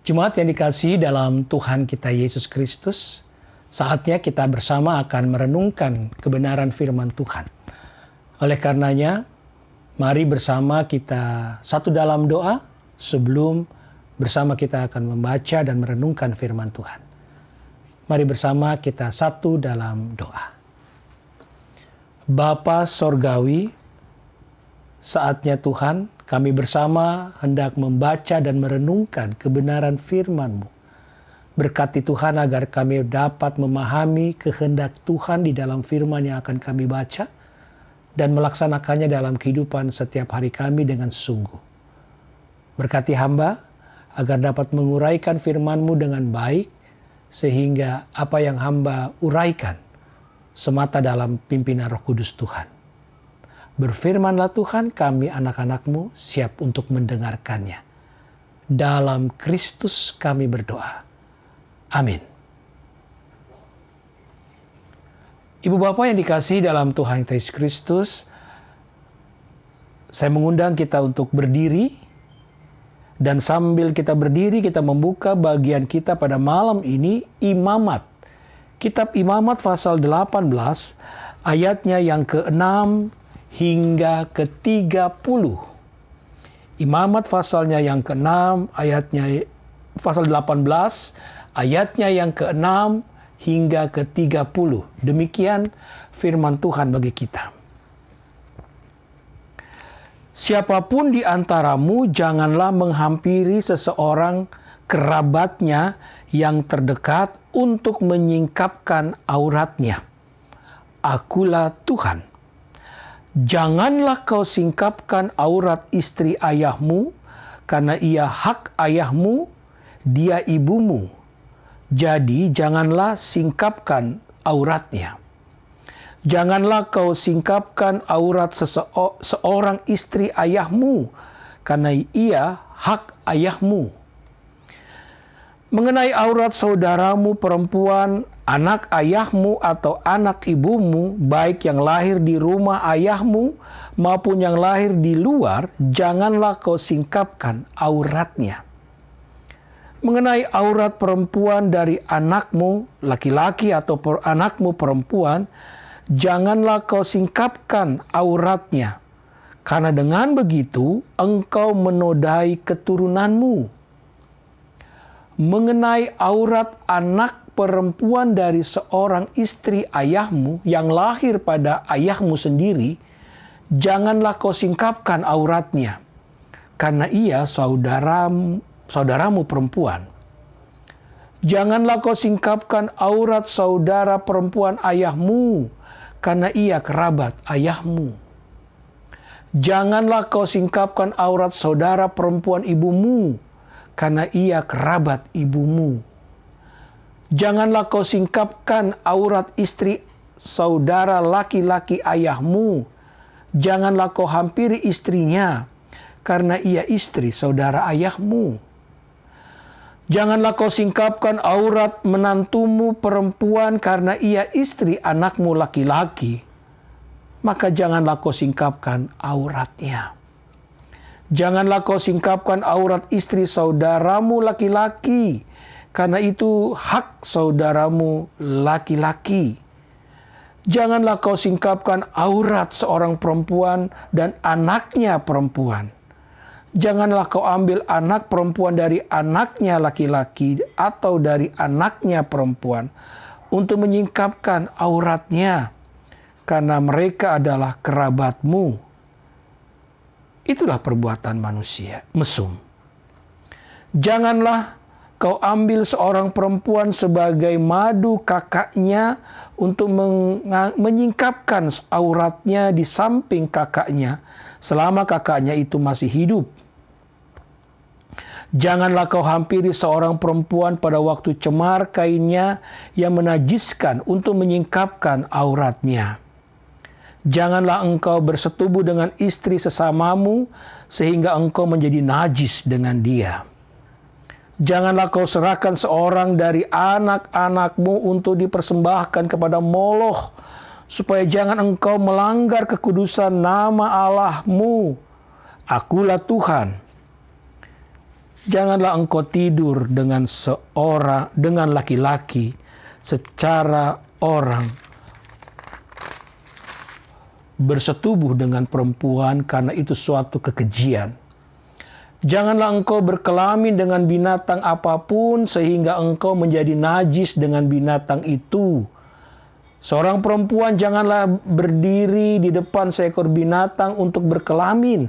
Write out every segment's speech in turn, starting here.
Jemaat yang dikasihi dalam Tuhan kita Yesus Kristus, saatnya kita bersama akan merenungkan kebenaran firman Tuhan. Oleh karenanya, mari bersama kita satu dalam doa sebelum bersama kita akan membaca dan merenungkan firman Tuhan. Mari bersama kita satu dalam doa. Bapa Sorgawi, saatnya Tuhan, kami bersama hendak membaca dan merenungkan kebenaran firman-Mu. Berkati Tuhan agar kami dapat memahami kehendak Tuhan di dalam firman yang akan kami baca dan melaksanakannya dalam kehidupan setiap hari kami dengan sungguh. Berkati hamba agar dapat menguraikan firman-Mu dengan baik sehingga apa yang hamba uraikan semata dalam pimpinan Roh Kudus Tuhan. Berfirmanlah Tuhan, kami anak-anak-Mu siap untuk mendengarkannya. Dalam Kristus kami berdoa. Amin. Ibu Bapa yang dikasihi dalam Tuhan Yesus Kristus, saya mengundang kita untuk berdiri, dan sambil kita berdiri kita membuka bagian kita pada malam ini, Imamat. Kitab Imamat pasal 18, ayatnya yang ke-6 hingga ke-30. Imamat pasalnya yang ke-6, ayatnya pasal 18, ayatnya yang ke-6 hingga ke-30. Demikian firman Tuhan bagi kita. Siapapun di antaramu janganlah menghampiri seseorang kerabatnya yang terdekat untuk menyingkapkan auratnya. Akulah Tuhan. Janganlah kau singkapkan aurat istri ayahmu, karena ia hak ayahmu, dia ibumu. Jadi janganlah singkapkan auratnya. Janganlah kau singkapkan aurat seorang istri ayahmu, karena ia hak ayahmu. Mengenai aurat saudaramu perempuan, anak ayahmu atau anak ibumu, baik yang lahir di rumah ayahmu maupun yang lahir di luar, janganlah kau singkapkan auratnya. Mengenai aurat perempuan dari anakmu laki-laki atau anakmu perempuan, janganlah kau singkapkan auratnya, karena dengan begitu engkau menodai keturunanmu. Mengenai aurat anak perempuan dari seorang istri ayahmu yang lahir pada ayahmu sendiri, janganlah kau singkapkan auratnya, karena ia saudaramu perempuan. Janganlah kau singkapkan aurat saudara perempuan ayahmu, karena ia kerabat ayahmu. Janganlah kau singkapkan aurat saudara perempuan ibumu, karena ia kerabat ibumu. Janganlah kau singkapkan aurat istri saudara laki-laki ayahmu. Janganlah kau hampiri istrinya, karena ia istri saudara ayahmu. Janganlah kau singkapkan aurat menantumu perempuan, karena ia istri anakmu laki-laki. Maka janganlah kau singkapkan auratnya. Janganlah kau singkapkan aurat istri saudaramu laki-laki, karena itu hak saudaramu laki-laki. Janganlah kau singkapkan aurat seorang perempuan dan anaknya perempuan. Janganlah kau ambil anak perempuan dari anaknya laki-laki atau dari anaknya perempuan untuk menyingkapkan auratnya, karena mereka adalah kerabatmu. Itulah perbuatan manusia, mesum. Janganlah kau ambil seorang perempuan sebagai madu kakaknya untuk menyingkapkan auratnya di samping kakaknya selama kakaknya itu masih hidup. Janganlah kau hampiri seorang perempuan pada waktu cemar kainnya yang menajiskan untuk menyingkapkan auratnya. Janganlah engkau bersetubuh dengan istri sesamamu sehingga engkau menjadi najis dengan dia. Janganlah kau serahkan seorang dari anak-anakmu untuk dipersembahkan kepada Moloch, supaya jangan engkau melanggar kekudusan nama Allahmu. Akulah Tuhan. Janganlah engkau tidur dengan laki-laki secara orang bersetubuh dengan perempuan, karena itu suatu kekejian. Janganlah engkau berkelamin dengan binatang apapun sehingga engkau menjadi najis dengan binatang itu. Seorang perempuan janganlah berdiri di depan seekor binatang untuk berkelamin,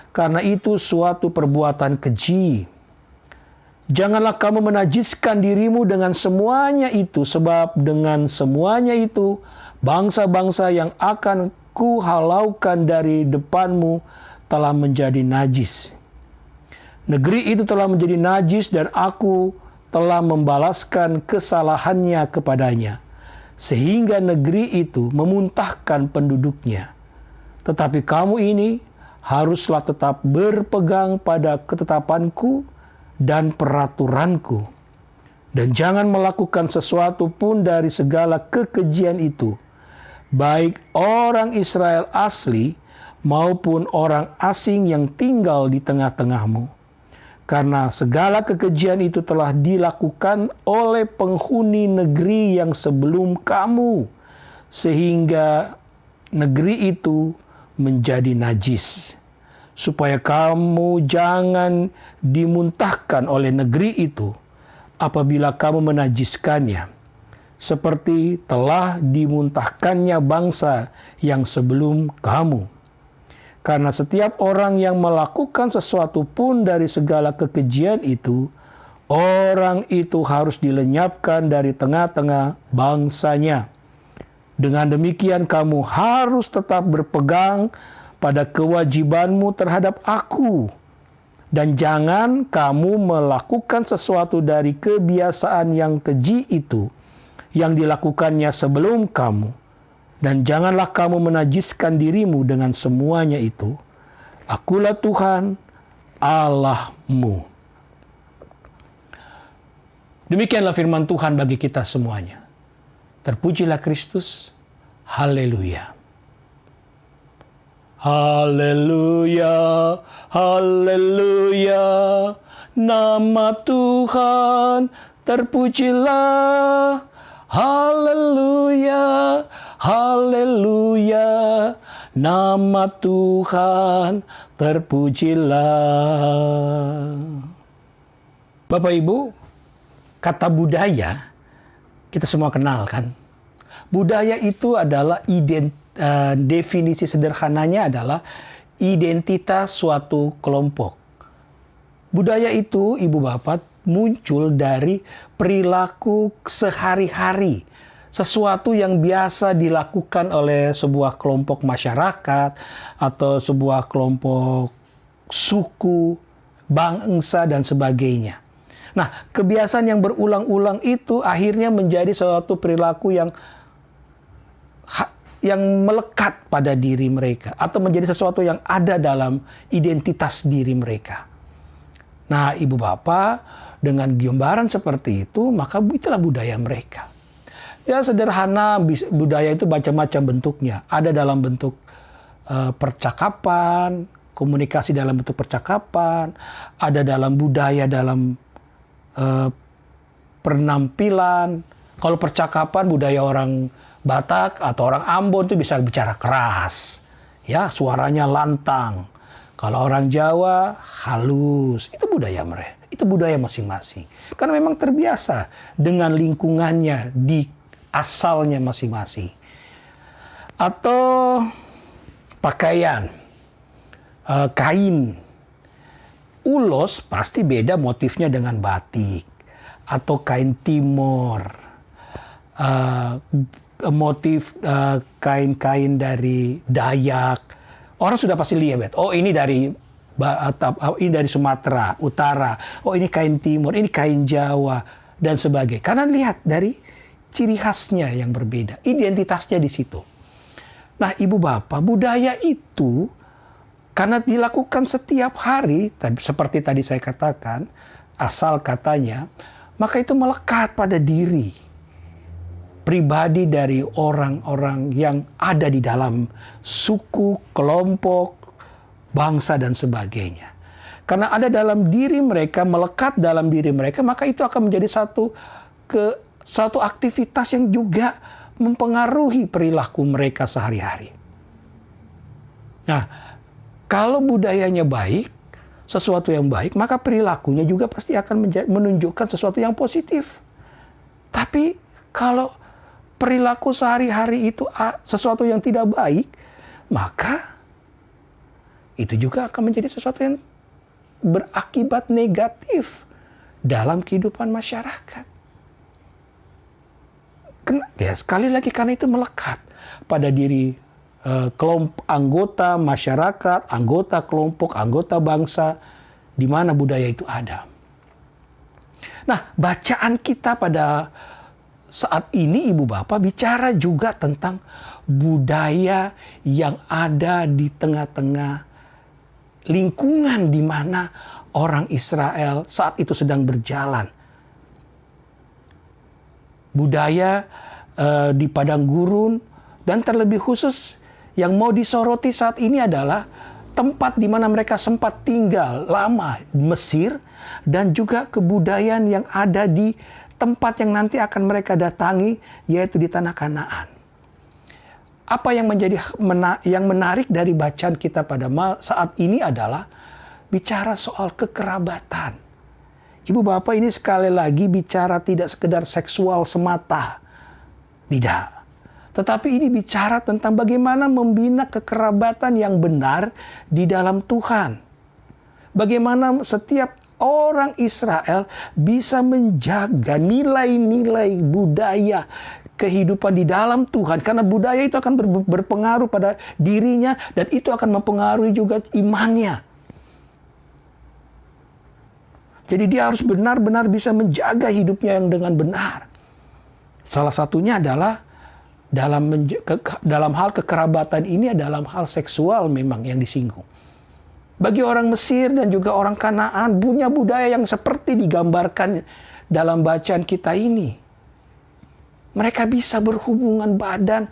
karena itu suatu perbuatan keji. Janganlah kamu menajiskan dirimu dengan semuanya itu, sebab dengan semuanya itu bangsa-bangsa yang akan kuhalaukan dari depanmu telah menjadi najis. Negeri itu telah menjadi najis dan aku telah membalaskan kesalahannya kepadanya, sehingga negeri itu memuntahkan penduduknya. Tetapi kamu ini haruslah tetap berpegang pada ketetapanku dan peraturanku, dan jangan melakukan sesuatu pun dari segala kekejian itu, baik orang Israel asli maupun orang asing yang tinggal di tengah-tengahmu. Karena segala kekejian itu telah dilakukan oleh penghuni negeri yang sebelum kamu, sehingga negeri itu menjadi najis. Supaya kamu jangan dimuntahkan oleh negeri itu apabila kamu menajiskannya, seperti telah dimuntahkannya bangsa yang sebelum kamu. Karena setiap orang yang melakukan sesuatu pun dari segala kekejian itu, orang itu harus dilenyapkan dari tengah-tengah bangsanya. Dengan demikian kamu harus tetap berpegang pada kewajibanmu terhadap aku. Dan jangan kamu melakukan sesuatu dari kebiasaan yang keji itu yang dilakukannya sebelum kamu. Dan janganlah kamu menajiskan dirimu dengan semuanya itu. Akulah Tuhan Allahmu. Demikianlah firman Tuhan bagi kita semuanya. Terpujilah Kristus. Haleluya. Haleluya, haleluya, nama Tuhan terpujilah. Haleluya, haleluya, nama Tuhan terpujilah. Bapak Ibu, kata budaya kita semua kenal kan? Budaya itu adalah definisi sederhananya adalah identitas suatu kelompok. Budaya itu, Ibu Bapak, muncul dari perilaku sehari-hari. Sesuatu yang biasa dilakukan oleh sebuah kelompok masyarakat atau sebuah kelompok suku, bangsa, dan sebagainya. Nah, kebiasaan yang berulang-ulang itu akhirnya menjadi suatu perilaku yang melekat pada diri mereka atau menjadi sesuatu yang ada dalam identitas diri mereka. Nah, Ibu Bapak, dengan gambaran seperti itu, maka itulah budaya mereka. Ya, sederhana, budaya itu macam-macam bentuknya. Ada dalam bentuk percakapan, komunikasi dalam bentuk percakapan, ada dalam budaya dalam penampilan. Kalau percakapan, budaya orang Batak atau orang Ambon itu bisa bicara keras, ya, suaranya lantang. Kalau orang Jawa halus, itu budaya mereka, itu budaya masing-masing. Karena memang terbiasa dengan lingkungannya di asalnya masing-masing. Atau pakaian, kain, ulos pasti beda motifnya dengan batik atau kain Timor. Motif kain-kain dari Dayak, orang sudah pasti lihat, oh ini dari Sumatera Utara, oh ini kain Timur, ini kain Jawa, dan sebagainya. Karena lihat dari ciri khasnya yang berbeda, identitasnya di situ. Nah, Ibu Bapak, budaya itu karena dilakukan setiap hari, seperti tadi saya katakan, asal katanya, maka itu melekat pada diri pribadi dari orang-orang yang ada di dalam suku, kelompok, bangsa, dan sebagainya. Karena ada dalam diri mereka, melekat dalam diri mereka, maka itu akan menjadi suatu aktivitas yang juga mempengaruhi perilaku mereka sehari-hari. Nah, kalau budayanya baik, sesuatu yang baik, maka perilakunya juga pasti akan menunjukkan sesuatu yang positif. Tapi kalau perilaku sehari-hari itu sesuatu yang tidak baik, maka itu juga akan menjadi sesuatu yang berakibat negatif dalam kehidupan masyarakat. Ya, sekali lagi karena itu melekat pada diri kelompok anggota masyarakat, anggota kelompok, anggota bangsa, di mana budaya itu ada. Nah, bacaan kita pada saat ini Ibu Bapak bicara juga tentang budaya yang ada di tengah-tengah lingkungan di mana orang Israel saat itu sedang berjalan. Budaya di padang gurun, dan terlebih khusus yang mau disoroti saat ini adalah tempat di mana mereka sempat tinggal lama, Mesir, dan juga kebudayaan yang ada di tempat yang nanti akan mereka datangi, yaitu di tanah Kanaan. Apa yang menarik dari bacaan kita pada saat ini adalah bicara soal kekerabatan. Ibu Bapak, ini sekali lagi bicara tidak sekedar seksual semata. Tidak. Tetapi ini bicara tentang bagaimana membina kekerabatan yang benar di dalam Tuhan. Bagaimana setiap orang Israel bisa menjaga nilai-nilai budaya kehidupan di dalam Tuhan. Karena budaya itu akan berpengaruh pada dirinya dan itu akan mempengaruhi juga imannya. Jadi dia harus benar-benar bisa menjaga hidupnya yang dengan benar. Salah satunya adalah dalam hal kekerabatan ini, dalam hal seksual memang yang disinggung. Bagi orang Mesir dan juga orang Kanaan punya budaya yang seperti digambarkan dalam bacaan kita ini. Mereka bisa berhubungan badan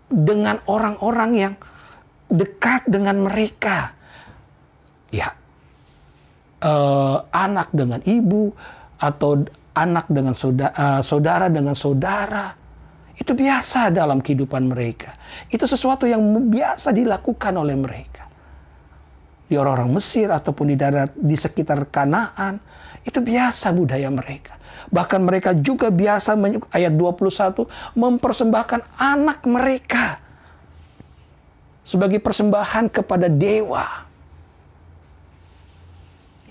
dengan orang-orang yang dekat dengan mereka. Ya, anak dengan ibu atau anak dengan saudara dengan saudara. Itu biasa dalam kehidupan mereka. Itu sesuatu yang biasa dilakukan oleh mereka. Di orang-orang Mesir ataupun di sekitar Kanaan, itu biasa budaya mereka. Bahkan mereka juga biasa, ayat 21, mempersembahkan anak mereka sebagai persembahan kepada dewa.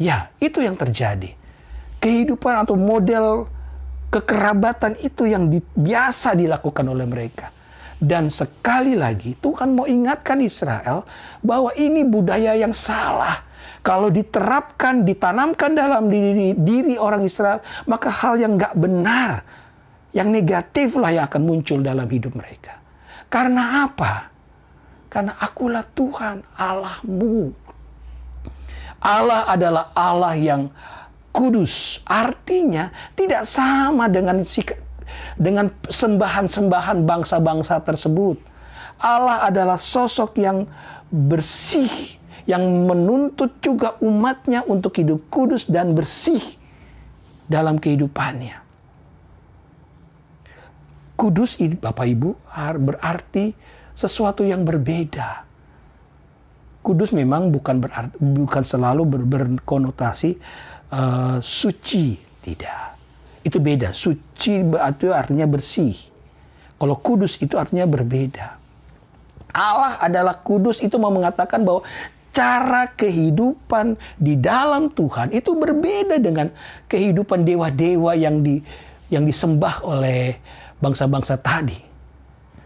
Ya, itu yang terjadi. Kehidupan atau model kekerabatan itu yang biasa dilakukan oleh mereka. Dan sekali lagi Tuhan mau ingatkan Israel bahwa ini budaya yang salah. Kalau diterapkan, ditanamkan dalam diri orang Israel, maka hal yang gak benar, yang negatif lah yang akan muncul dalam hidup mereka. Karena apa? Karena akulah Tuhan Allahmu. Allah adalah Allah yang kudus, artinya tidak sama dengan sembahan-sembahan bangsa-bangsa tersebut. Allah adalah sosok yang bersih, yang menuntut juga umatnya untuk hidup kudus dan bersih dalam kehidupannya. Kudus, Bapak Ibu, berarti sesuatu yang berbeda. Kudus memang bukan selalu berkonotasi suci, tidak. Itu beda. Suci itu artinya bersih. Kalau kudus itu artinya berbeda. Allah adalah kudus, itu mau mengatakan bahwa cara kehidupan di dalam Tuhan itu berbeda dengan kehidupan dewa-dewa yang disembah oleh bangsa-bangsa tadi.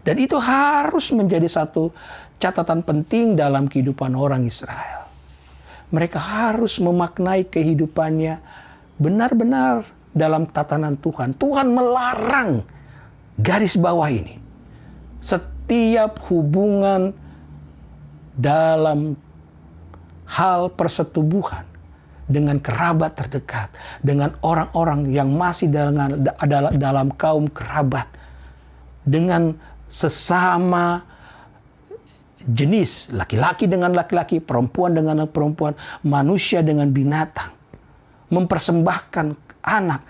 Dan itu harus menjadi satu catatan penting dalam kehidupan orang Israel. Mereka harus memaknai kehidupannya benar-benar dalam tatanan Tuhan. Tuhan melarang, garis bawah ini, setiap hubungan dalam hal persetubuhan dengan kerabat terdekat, dengan orang-orang yang masih dalam kaum kerabat, dengan sesama jenis, laki-laki dengan laki-laki, perempuan dengan perempuan, manusia dengan binatang, mempersembahkan anak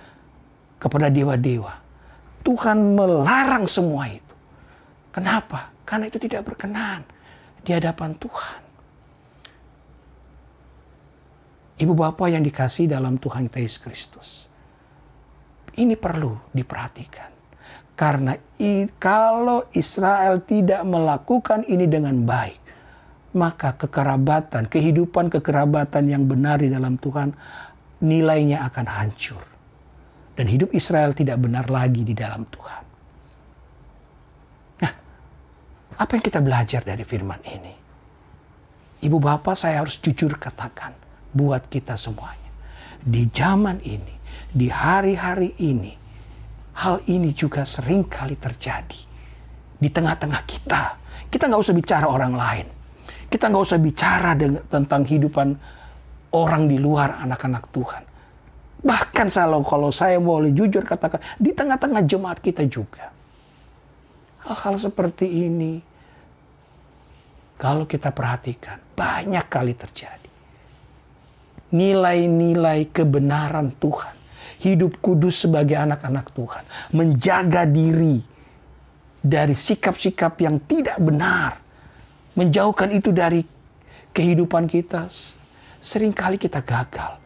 kepada dewa-dewa. Tuhan melarang semua itu. Kenapa? Karena itu tidak berkenan di hadapan Tuhan. Ibu bapak yang dikasihi dalam Tuhan kita Yesus Kristus, ini perlu diperhatikan. Karena kalau Israel tidak melakukan ini dengan baik, maka kekerabatan, kehidupan kekerabatan yang benar di dalam Tuhan, nilainya akan hancur. Dan hidup Israel tidak benar lagi di dalam Tuhan. Nah, apa yang kita belajar dari firman ini? Ibu bapak, saya harus jujur katakan buat kita semuanya. Di zaman ini, di hari-hari ini, hal ini juga sering kali terjadi di tengah-tengah kita. Kita nggak usah bicara orang lain. Kita nggak usah bicara tentang kehidupan orang di luar anak-anak Tuhan. Bahkan kalau saya boleh jujur katakan, di tengah-tengah jemaat kita juga. Hal-hal seperti ini, kalau kita perhatikan, banyak kali terjadi. Nilai-nilai kebenaran Tuhan, hidup kudus sebagai anak-anak Tuhan, menjaga diri dari sikap-sikap yang tidak benar, menjauhkan itu dari kehidupan kita, seringkali kita gagal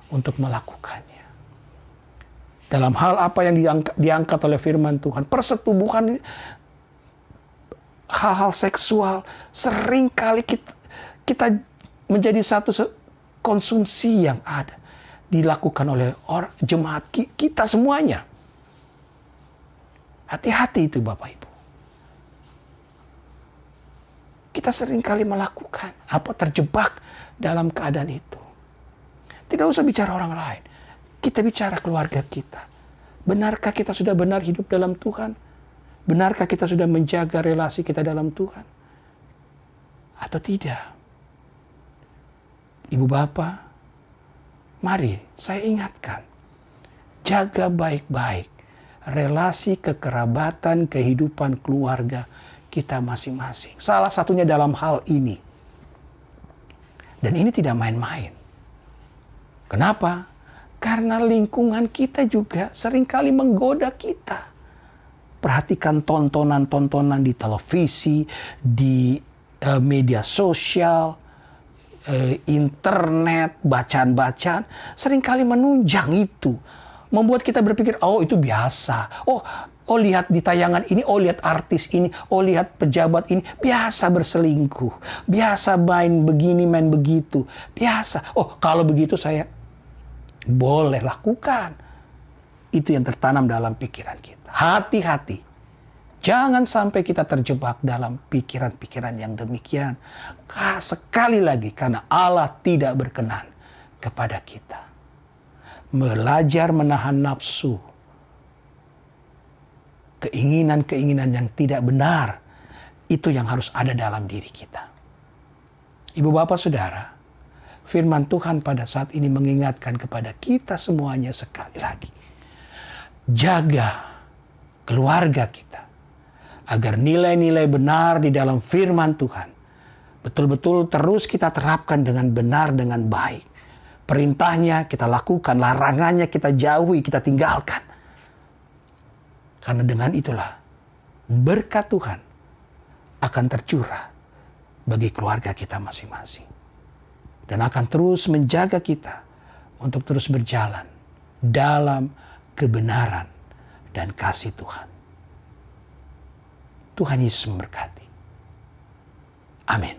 untuk melakukannya. Dalam hal apa yang diangkat oleh firman Tuhan, persetubuhan, hal-hal seksual, seringkali kita menjadi satu konsumsi yang ada dilakukan oleh jemaat kita semuanya. Hati-hati itu Bapak Ibu. Kita seringkali melakukan terjebak dalam keadaan itu. Tidak usah bicara orang lain. Kita bicara keluarga kita. Benarkah kita sudah benar hidup dalam Tuhan? Benarkah kita sudah menjaga relasi kita dalam Tuhan? Atau tidak? Ibu bapak, mari saya ingatkan. Jaga baik-baik relasi kekerabatan, kehidupan keluarga kita masing-masing. Salah satunya dalam hal ini. Dan ini tidak main-main. Kenapa? Karena lingkungan kita juga seringkali menggoda kita. Perhatikan tontonan-tontonan di televisi, di media sosial, internet, bacaan-bacaan, seringkali menunjang itu. Membuat kita berpikir, oh itu biasa. Oh lihat di tayangan ini, oh lihat artis ini, oh lihat pejabat ini. Biasa berselingkuh, biasa main begini, main begitu. Biasa. Oh kalau begitu saya boleh lakukan. Itu yang tertanam dalam pikiran kita. Hati-hati. Jangan sampai kita terjebak dalam pikiran-pikiran yang demikian. Sekali lagi, karena Allah tidak berkenan kepada kita. Belajar menahan nafsu. Keinginan-keinginan yang tidak benar. Itu yang harus ada dalam diri kita. Ibu bapak saudara, firman Tuhan pada saat ini mengingatkan kepada kita semuanya sekali lagi. Jaga keluarga kita. Agar nilai-nilai benar di dalam firman Tuhan betul-betul terus kita terapkan dengan benar, dengan baik. Perintahnya kita lakukan, larangannya kita jauhi, kita tinggalkan. Karena dengan itulah berkat Tuhan akan tercurah bagi keluarga kita masing-masing. Dan akan terus menjaga kita untuk terus berjalan dalam kebenaran dan kasih Tuhan. Tuhan Yesus memberkati. Amin.